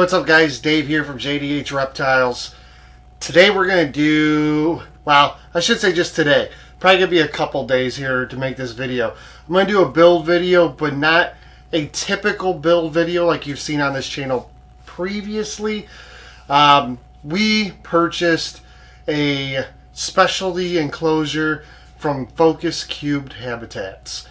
what's up guys? Dave here from JDH Reptiles. Today we're going to do, well, I should say just today. Probably going to be a couple days here to make this video. I'm going to do a build video, but not a typical build video like you've seen on this channel previously. We purchased a specialty enclosure from Focuscubed Habitats.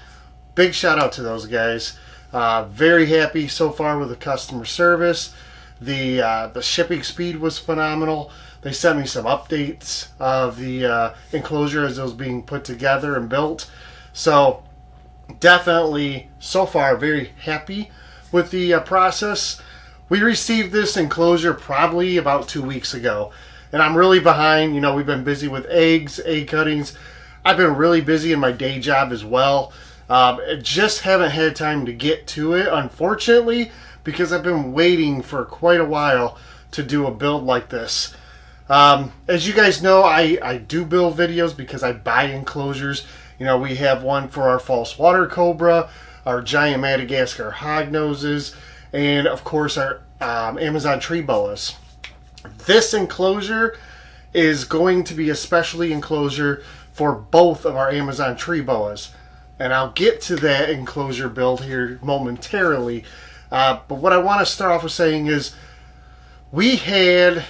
Big shout out to those guys. Very happy so far with the customer service. The shipping speed was phenomenal. They sent me some updates of the enclosure as it was being put together and built. So definitely so far very happy with the process. We received this enclosure probably about 2 weeks ago, and I'm really behind. You know, we've been busy with egg cuttings. I've been really busy in my day job as well. Just haven't had time to get to it, unfortunately, because I've been waiting for quite a while to do a build like this. As you guys know, I do build videos because I buy enclosures. You know, we have one for our false water cobra, our giant Madagascar hognoses, and of course our Amazon tree boas. This enclosure is going to be a specialty enclosure for both of our Amazon tree boas. And I'll get to that enclosure build here momentarily. But what I want to start off with saying is we had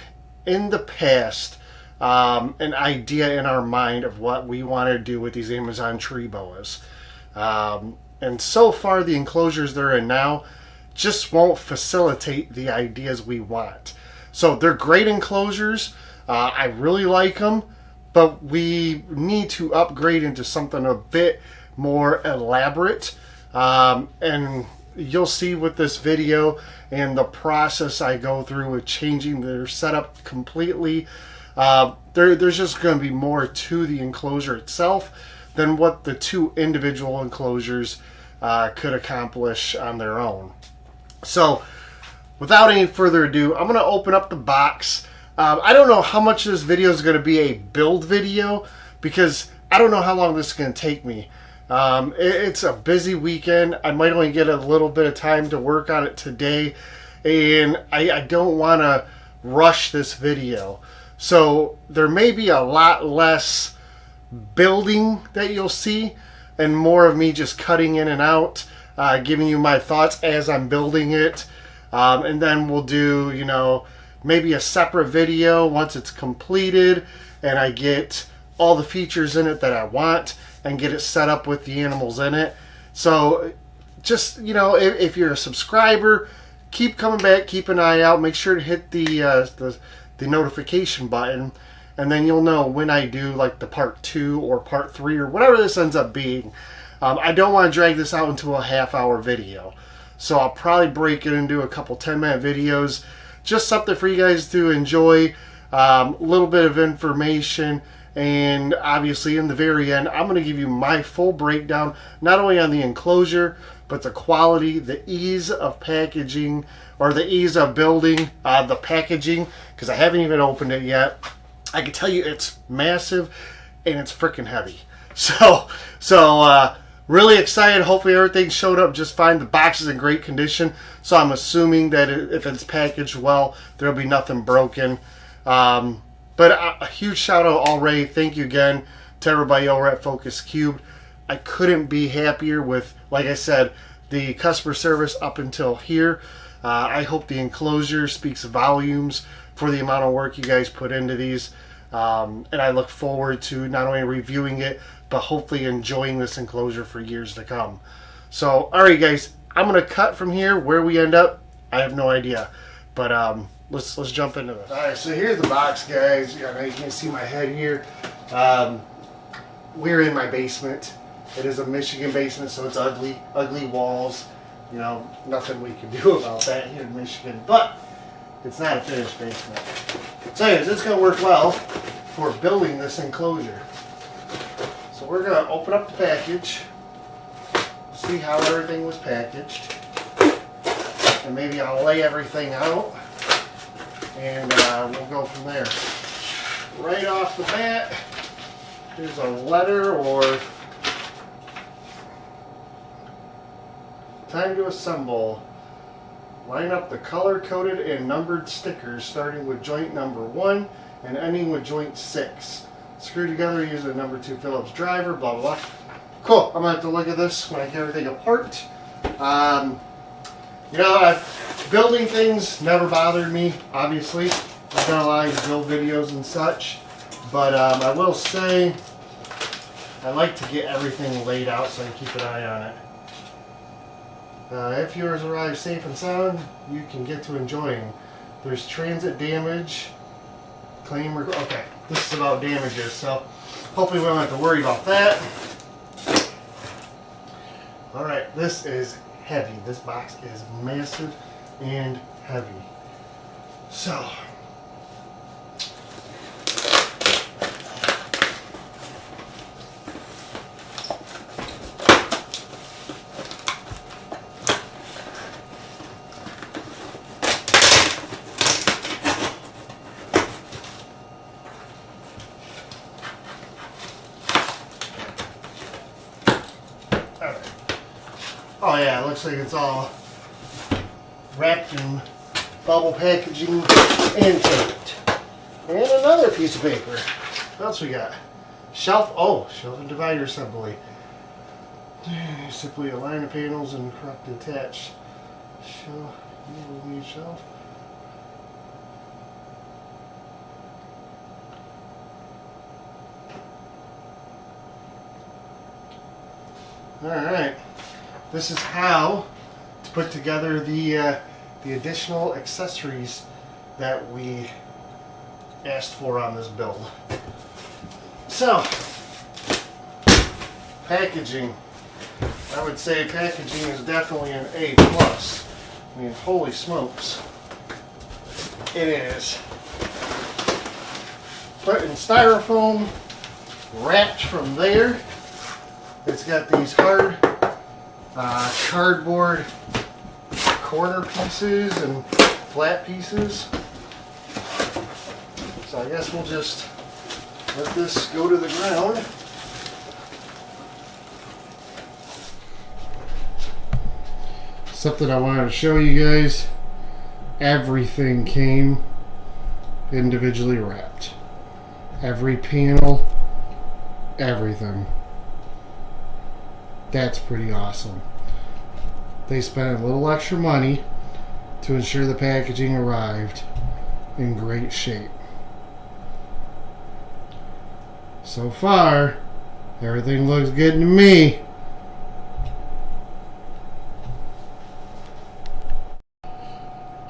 in the past an idea in our mind of what we wanted to do with these Amazon tree boas. And so far the enclosures they're in now just won't facilitate the ideas we want. So they're great enclosures. I really like them, but we need to upgrade into something a bit more elaborate, and you'll see with this video and the process I go through with changing their setup completely. There's just going to be more to the enclosure itself than what the two individual enclosures could accomplish on their own. So without any further ado, I'm going to open up the box. I don't know how much this video is going to be a build video because I don't know how long this is going to take me. It's a busy weekend. I might only get a little bit of time to work on it today, and I don't want to rush this video. So there may be a lot less building that you'll see and more of me just cutting in and out, giving you my thoughts as I'm building it. And then we'll do, you know, maybe a separate video once it's completed and I get all the features in it that I want and get it set up with the animals in it. So just, you know, if you're a subscriber, keep coming back, keep an eye out, make sure to hit the notification button, and then you'll know when I do like the part 2 or part 3 or whatever this ends up being. I don't want to drag this out into a half-hour video, so I'll probably break it into a couple 10-minute videos, just something for you guys to enjoy, a little bit of information. And obviously in the very end, I'm going to give you my full breakdown, not only on the enclosure, but the quality, the ease of packaging, or the ease of building the packaging, because I haven't even opened it yet. I can tell you it's massive and it's freaking heavy. So really excited. Hopefully everything showed up just fine. The box is in great condition, so I'm assuming that if it's packaged well, there'll be nothing broken. But a huge shout out already. Thank you again to everybody over at Focuscubed. I couldn't be happier with, like I said, the customer service up until here. I hope the enclosure speaks volumes for the amount of work you guys put into these. And I look forward to not only reviewing it, but hopefully enjoying this enclosure for years to come. So, alright guys, I'm going to cut from here. Where we end up, I have no idea. But, let's jump into this. Alright, so here's the box, guys. You can see my head here. We're in my basement. It is a Michigan basement, so it's ugly walls. You know, nothing we can do about that here in Michigan. But it's not a finished basement. So anyways, it's going to work well for building this enclosure. So we're going to open up the package, see how everything was packaged, and maybe I'll lay everything out. And we'll go from there. Right off the bat, here's a letter or time to assemble. line up the color-coded and numbered stickers starting with joint number 1 and ending with joint 6. Screw together using a number 2 Phillips driver, blah, blah, blah. Cool. I'm going to have to look at this when I get everything apart. You know, building things never bothered me, obviously. I've done a lot of build videos and such. But I will say, I like to get everything laid out so I can keep an eye on it. If yours arrive safe and sound, you can get to enjoying. There's transit damage, claim, okay, this is about damages, so hopefully we don't have to worry about that. Alright, this is heavy. This box is massive and heavy. So, oh yeah, it looks like it's all wrapped in bubble packaging and taped. And another piece of paper. What else we got? Shelf, oh, shelf and divider assembly. Simply align the panels and correct attach. Shelf, you will need shelf. Alright. This is how to put together the additional accessories that we asked for on this build. So, packaging. I would say packaging is definitely an A+. I mean, holy smokes. It is. Put in styrofoam, wrapped from there. It's got these hard cardboard corner pieces and flat pieces. So I guess we'll just let this go to the ground. Something I wanted to show you guys. Everything came individually wrapped. Every panel, everything. That's pretty awesome. They spent a little extra money to ensure the packaging arrived in great shape. So far, everything looks good to me.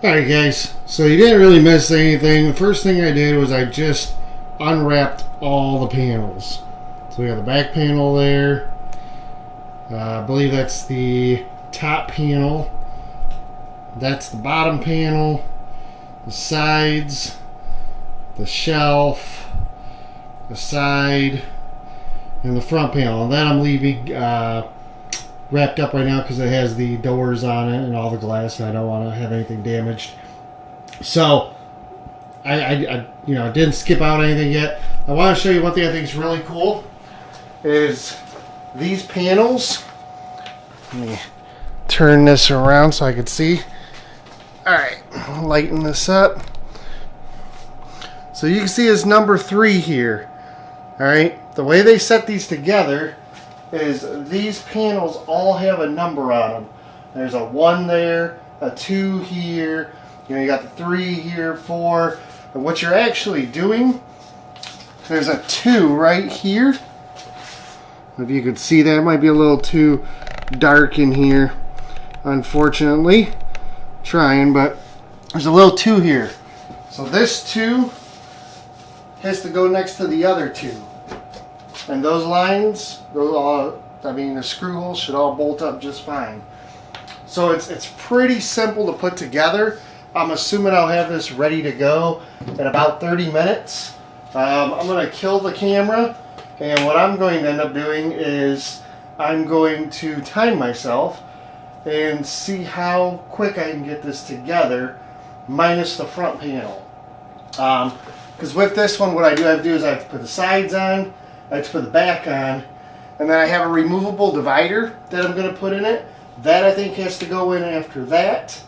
Alright guys, so you didn't really miss anything. The first thing I did was I just unwrapped all the panels. So we got the back panel there. I believe that's the top panel. That's the bottom panel. The sides. The shelf. The side. And the front panel. And that I'm leaving wrapped up right now because it has the doors on it and all the glass. And I don't want to have anything damaged. So, I didn't skip out anything yet. I want to show you one thing I think is really cool. Is these panels. Let me turn this around so I can see. Alright, lighten this up. So you can see it's number 3 here. Alright, the way they set these together is these panels all have a number on them. There's a 1 there, a 2 here, you got the 3 here, 4. And what you're actually doing, there's a 2 right here. If you could see that, it might be a little too dark in here, unfortunately. Trying, but there's a little 2 here. So this 2 has to go next to the other 2. And those lines, the screw holes should all bolt up just fine. So it's pretty simple to put together. I'm assuming I'll have this ready to go in about 30 minutes. I'm going to kill the camera. And what I'm going to end up doing is I'm going to time myself and see how quick I can get this together minus the front panel. Because with this one, what I have to do is I have to put the sides on, I have to put the back on, and then I have a removable divider that I'm going to put in it. That I think has to go in after that.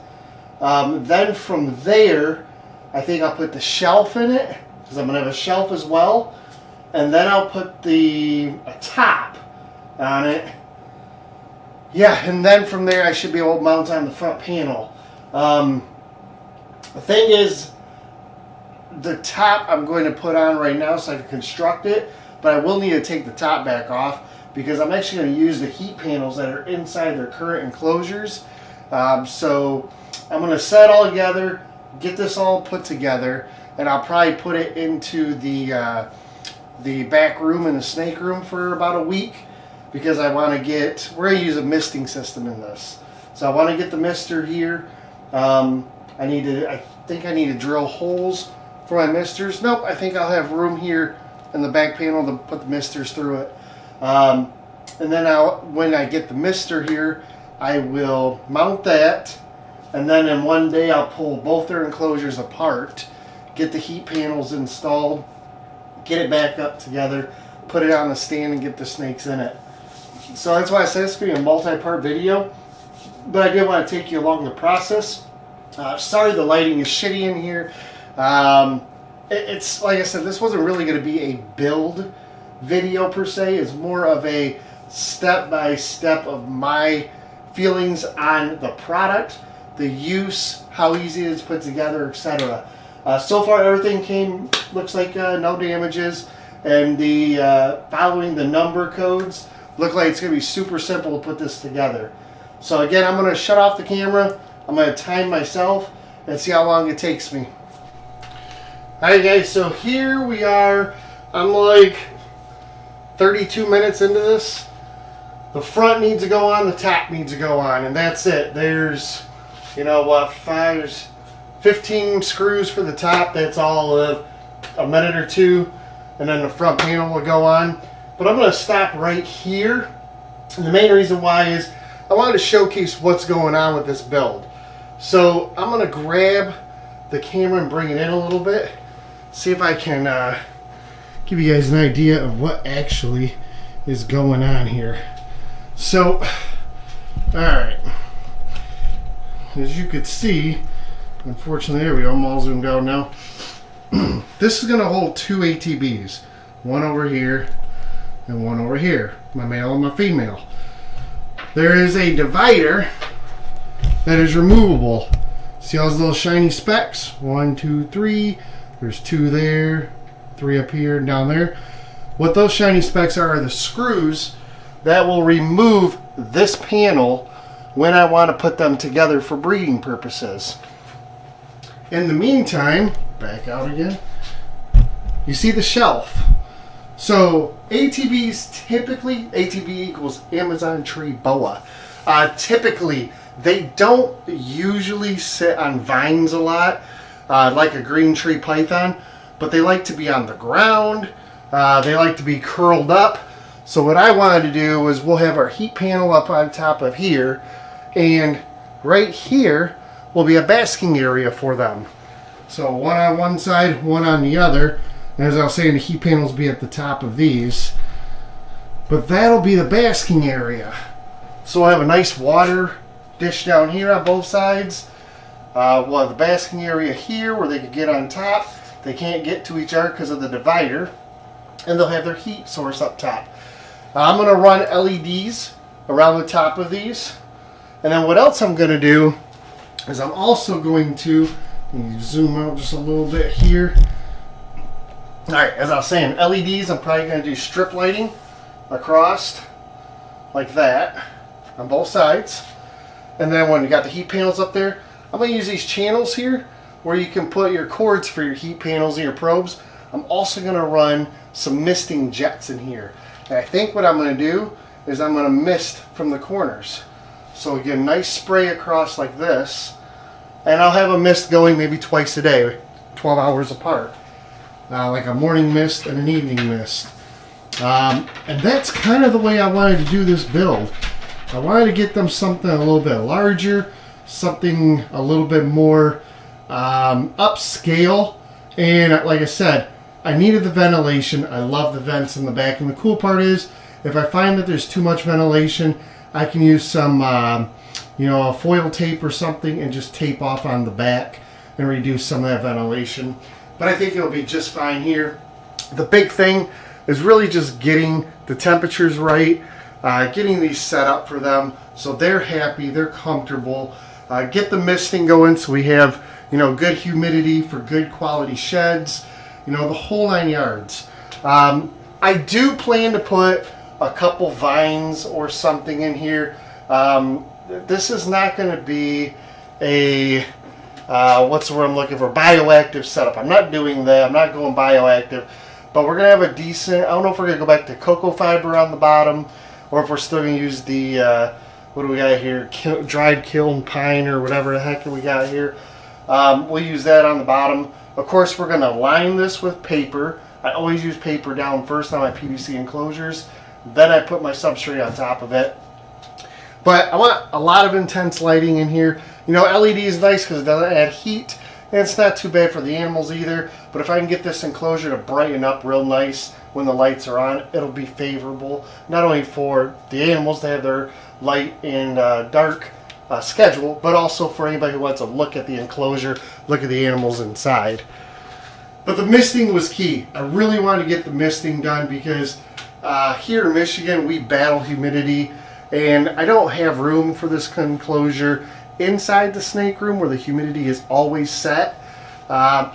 Then from there, I think I'll put the shelf in it, because I'm going to have a shelf as well. And then I'll put a top on it. Yeah, and then from there I should be able to mount on the front panel. The thing is, the top I'm going to put on right now so I can construct it, but I will need to take the top back off because I'm actually going to use the heat panels that are inside their current enclosures. So I'm going to set it all together, get this all put together, and I'll probably put it into the back room and the snake room for about a week, because I want to get, we're going to use a misting system in this. So I want to get the mister here. I think I need to drill holes for my misters. Nope, I think I'll have room here in the back panel to put the misters through it. And then when I get the mister here, I will mount that, and then in one day I'll pull both their enclosures apart, get the heat panels installed, get it back up together, put it on the stand, and get the snakes in it. So that's why I said it's going to be a multi-part video, but I did want to take you along the process. Sorry the lighting is shitty in here. It's like I said, this wasn't really going to be a build video per se. It's more of a step-by-step of my feelings on the product, the use, how easy it is to put together, etc. So far everything looks like no damages, and following the number codes look like it's going to be super simple to put this together. So again, I'm going to shut off the camera, I'm going to time myself and see how long it takes me. Alright guys, so here we are. I'm like 32 minutes into this. The front needs to go on, the top needs to go on, and that's it. There's, you know what, 15 screws for the top. That's all of a minute or two, and then the front panel will go on. But I'm going to stop right here. And the main reason why is I wanted to showcase what's going on with this build. So I'm going to grab the camera and bring it in a little bit. See if I can give you guys an idea of what actually is going on here. So, alright. As you could see, unfortunately, there we go, I'm all zoomed out now. This is going to hold two ATBs. One over here and one over here. My male and my female. There is a divider that is removable. See all those little shiny specks? 1, 2, 3. There's 2 there, 3 up here, and down there. What those shiny specks are the screws that will remove this panel when I want to put them together for breeding purposes. In the meantime, back out again, you see the shelf. So ATBs typically, ATB equals Amazon tree boa. Typically, they don't usually sit on vines a lot, like a green tree python, but they like to be on the ground. They like to be curled up. So what I wanted to do was we'll have our heat panel up on top of here, and right here will be a basking area for them. So one on one side, one on the other. And as I was saying, the heat panels will be at the top of these. But that'll be the basking area. So we'll have a nice water dish down here on both sides. We'll have the basking area here where they can get on top. They can't get to each other because of the divider. And they'll have their heat source up top. I'm going to run LEDs around the top of these. And then what else I'm going to do is I'm also going to, let me zoom out just a little bit here. Alright, as I was saying, LEDs, I'm probably going to do strip lighting across like that on both sides. And then when you got the heat panels up there, I'm going to use these channels here where you can put your cords for your heat panels and your probes. I'm also going to run some misting jets in here. And I think what I'm going to do is I'm going to mist from the corners. So we get a nice spray across like this. And I'll have a mist going maybe twice a day, 12 hours apart. Like a morning mist and an evening mist. And that's kind of the way I wanted to do this build. I wanted to get them something a little bit larger, something a little bit more upscale. And like I said, I needed the ventilation. I love the vents in the back. And the cool part is, if I find that there's too much ventilation, I can use some you know, a foil tape or something and just tape off on the back and reduce some of that ventilation. But I think it'll be just fine here. The big thing is really just getting the temperatures right, getting these set up for them so they're happy, they're comfortable. Get the misting going so we have, you know, good humidity for good quality sheds, you know, the whole 9 yards. I do plan to put a couple vines or something in here. This is not going to be a what's the word I'm looking for, bioactive setup. I'm not doing that. I'm not going bioactive, but we're going to have a decent, I don't know if we're going to go back to cocoa fiber on the bottom or if we're still going to use the what do we got here, dried kiln pine or whatever the heck we got here. We'll use that on the bottom. Of course, we're going to line this with paper. I always use paper down first on my PVC enclosures, then I put my substrate on top of it. But I want a lot of intense lighting in here. You know, LED is nice because it doesn't add heat, and it's not too bad for the animals either. But if I can get this enclosure to brighten up real nice when the lights are on, it'll be favorable, not only for the animals to have their light and dark schedule, but also for anybody who wants to look at the enclosure, look at the animals inside. But the misting was key. I really wanted to get the misting done because here in Michigan we battle humidity, and I don't have room for this enclosure inside the snake room where the humidity is always set.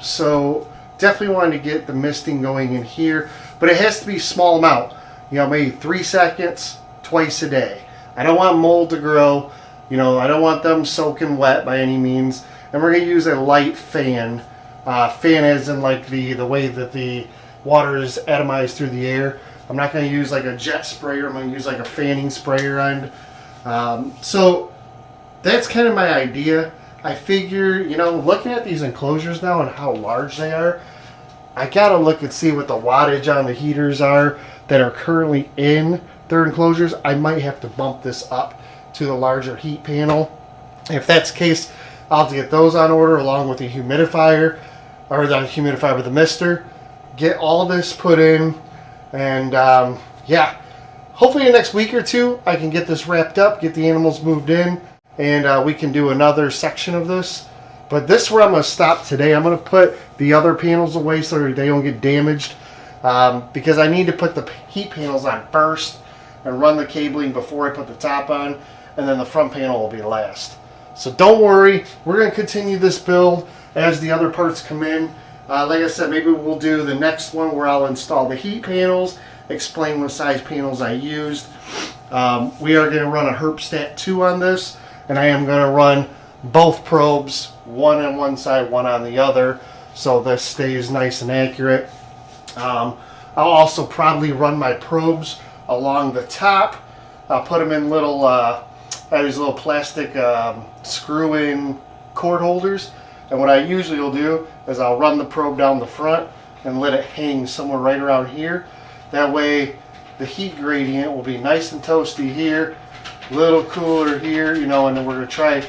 So definitely wanted to get the misting going in here, but it has to be a small amount. You know, maybe 3 seconds twice a day. I don't want mold to grow. You know, I don't want them soaking wet by any means. And we're going to use a light fan. Fan as in like the way that the water is atomized through the air. I'm not going to use like a jet sprayer. I'm going to use like a fanning sprayer end. So that's kind of my idea. I figure, you know, looking at these enclosures now and how large they are, I got to look and see what the wattage on the heaters are that are currently in their enclosures. I might have to bump this up to the larger heat panel. If that's the case, I'll have to get those on order along with the humidifier, or the humidifier with the mister. Get all this put in, and yeah, hopefully in the next week or two I can get this wrapped up, get the animals moved in, and we can do another section of this. But this is where I'm going to stop today. I'm going to put the other panels away so they don't get damaged, because I need to put the heat panels on first and run the cabling before I put the top on, and then the front panel will be last. So don't worry, we're going to continue this build as the other parts come in. Like I said, maybe we'll do the next one where I'll install the heat panels, explain what size panels I used. We are going to run a Herpstat 2 on this, and I am going to run both probes, one on one side, one on the other, so this stays nice and accurate. I'll also probably run my probes along the top. I'll put them in little, these little plastic screw-in cord holders. And what I usually will do is I'll run the probe down the front and let it hang somewhere right around here. That way the heat gradient will be nice and toasty here, a little cooler here, you know, and then we're going to try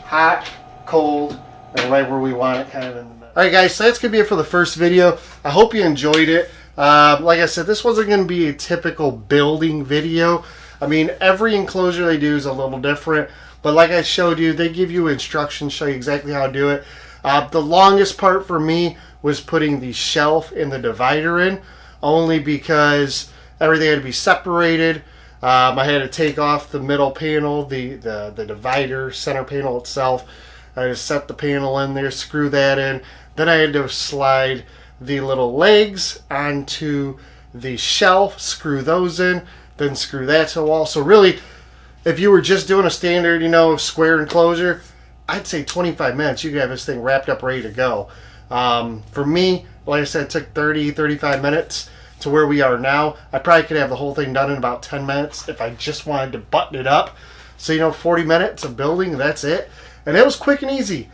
hot, cold, and right where we want it, kind of in the middle. Alright guys, so that's going to be it for the first video. I hope you enjoyed it. Like I said, this wasn't going to be a typical building video. I mean, every enclosure they do is a little different. But like I showed you, they give you instructions, show you exactly how to do it. The longest part for me was putting the shelf and the divider in, only because everything had to be separated. I had to take off the middle panel, the divider, center panel itself. I just set the panel in there, screw that in. Then I had to slide the little legs onto the shelf, screw those in, then screw that to the wall. So really, if you were just doing a standard, you know, square enclosure, I'd say 25 minutes, you could have this thing wrapped up, ready to go. For me, like I said, it took 35 minutes to where we are now. I probably could have the whole thing done in about 10 minutes if I just wanted to button it up. So, you know, 40 minutes of building, that's it. And it was quick and easy.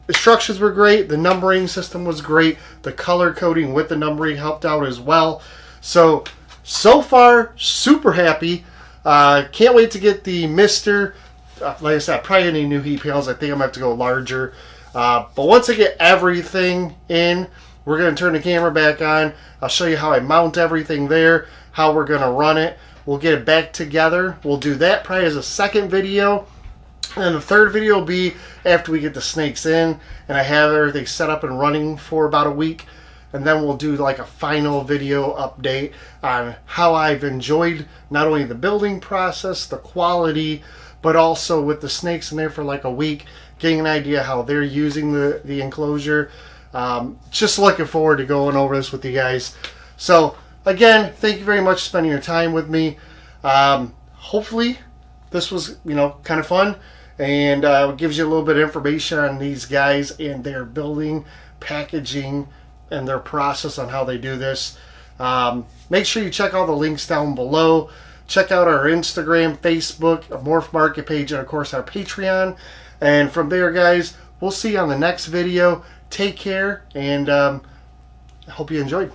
Instructions were great. The numbering system was great. The color coding with the numbering helped out as well. So far, super happy. Can't wait to get the mister. Like I said, I probably need new heat panels. I think I'm going to have to go larger. But once I get everything in, we're going to turn the camera back on. I'll show you how I mount everything there, how we're going to run it. we'll get it back together. We'll do that probably as a second video. And the third video will be after we get the snakes in and I have everything set up and running for about a week. And then we'll do like a final video update on how I've enjoyed not only the building process, the quality, but also with the snakes in there for like a week, getting an idea how they're using the enclosure. Just looking forward to going over this with you guys. So again, thank you very much for spending your time with me. Hopefully this was, kind of fun and gives you a little bit of information on these guys and their building, packaging, and their process on how they do this. Make sure you check all the links down below. Check out our Instagram, Facebook, our Morph Market page, and of course our Patreon. And from there, guys, we'll see you on the next video. Take care, and I hope you enjoyed.